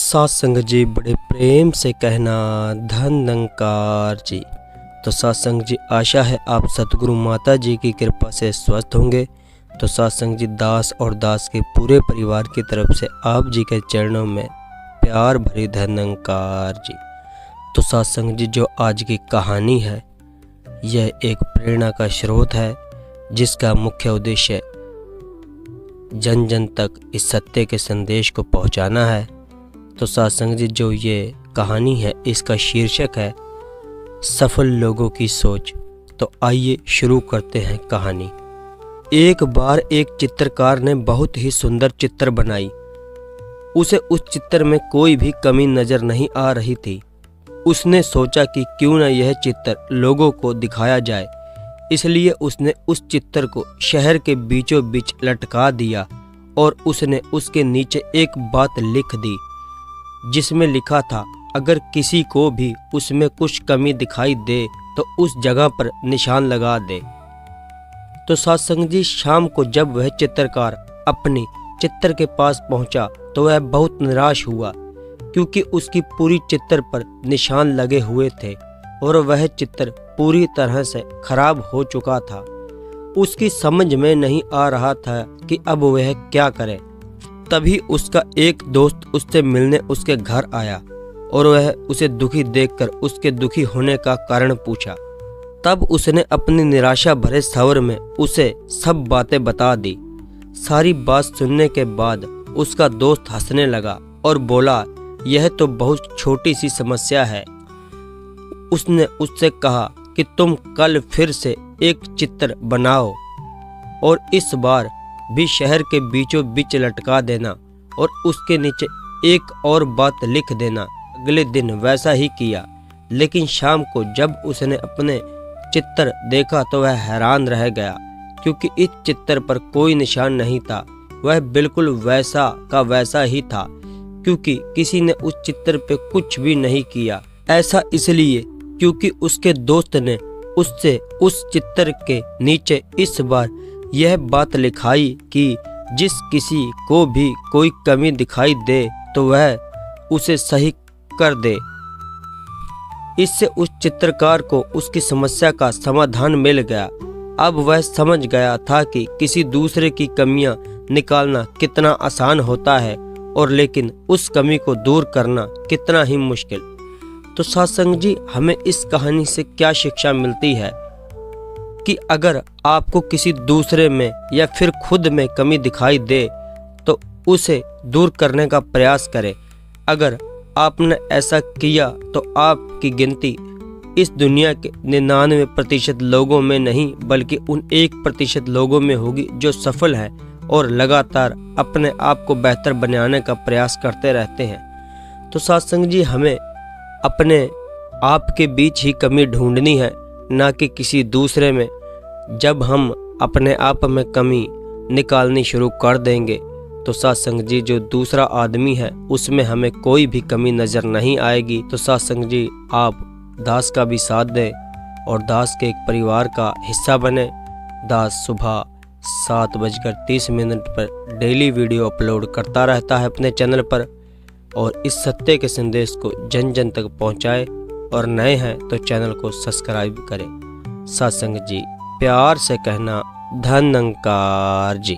सात संग जी बड़े प्रेम से कहना धन निरंकार जी। तो सात संग जी आशा है आप सतगुरु माता जी की कृपा से स्वस्थ होंगे। तो सात संग जी दास और दास के पूरे परिवार की तरफ से आप जी के चरणों में प्यार भरी धन निरंकार जी। तो सात संग जी जो आज की कहानी है यह एक प्रेरणा का स्रोत है जिसका मुख्य उद्देश्य जन जन तक इस सत्य के संदेश को पहुंचाना है। तो सात संग जी जो ये कहानी है इसका शीर्षक है सफल लोगों की सोच। तो आइए शुरू करते हैं कहानी। एक बार एक चित्रकार ने बहुत ही सुंदर चित्र बनाई। उसे उस चित्र में कोई भी कमी नजर नहीं आ रही थी। उसने सोचा कि क्यों न यह चित्र लोगों को दिखाया जाए। इसलिए उसने उस चित्र को शहर के बीचों बीच लटका दिया और उसने उसके नीचे एक बात लिख दी जिसमें लिखा था अगर किसी को भी उसमें कुछ कमी दिखाई दे तो उस जगह पर निशान लगा दे। तो सात संग जी शाम को जब वह चित्रकार अपनी चित्र के पास पहुंचा तो वह बहुत निराश हुआ क्योंकि उसकी पूरी चित्र पर निशान लगे हुए थे और वह चित्र पूरी तरह से खराब हो चुका था। उसकी समझ में नहीं आ रहा था कि अब वह क्या करे। तभी उसका एक दोस्त उससे मिलने उसके घर आया और वह उसे दुखी देखकर उसके दुखी होने का कारण पूछा। तब उसने अपनी निराशा भरे स्वर में उसे सब बातें बता दी। सारी बात सुनने के बाद उसका दोस्त हंसने लगा और बोला यह तो बहुत छोटी सी समस्या है। उसने उससे कहा कि तुम कल फिर से एक चित्र बनाओ और इस बार भी शहर के बीचों बीच लटका देना और उसके नीचे एक और बात लिख देना। अगले दिन वैसा ही किया, लेकिन शाम को जब उसने अपने चित्र देखा तो वह हैरान रह गया क्योंकि इस चित्र पर कोई निशान नहीं था। वह बिल्कुल वैसा का वैसा ही था क्योंकि किसी ने उस चित्र पे कुछ भी नहीं किया। ऐसा इसलिए क्योंकि उसके दोस्त ने उससे उस चित्र के नीचे इस बार यह बात लिखाई कि जिस किसी को भी कोई कमी दिखाई दे तो वह उसे सही कर दे। इससे उस चित्रकार को उसकी समस्या का समाधान मिल गया। अब वह समझ गया था कि किसी दूसरे की कमियां निकालना कितना आसान होता है और लेकिन उस कमी को दूर करना कितना ही मुश्किल। तो सात संग जी हमें इस कहानी से क्या शिक्षा मिलती है कि अगर आपको किसी दूसरे में या फिर खुद में कमी दिखाई दे तो उसे दूर करने का प्रयास करें। अगर आपने ऐसा किया तो आपकी गिनती इस दुनिया के 99% लोगों में नहीं बल्कि उन 1% लोगों में होगी जो सफल हैं और लगातार अपने आप को बेहतर बनाने का प्रयास करते रहते हैं। तो सात संग जी हमें अपने आप के बीच ही कमी ढूंढनी है, ना कि किसी दूसरे में। जब हम अपने आप में कमी निकालनी शुरू कर देंगे तो सात संग जी जो दूसरा आदमी है उसमें हमें कोई भी कमी नज़र नहीं आएगी। तो सात संग जी आप दास का भी साथ दें और दास के एक परिवार का हिस्सा बने। दास सुबह 7:30 पर डेली वीडियो अपलोड करता रहता है अपने चैनल पर और इस सत्य के संदेश को जन जन तक पहुंचाए। और नए हैं तो चैनल को सब्सक्राइब करें। सात संग जी प्यार से कहना धन निरंकार जी।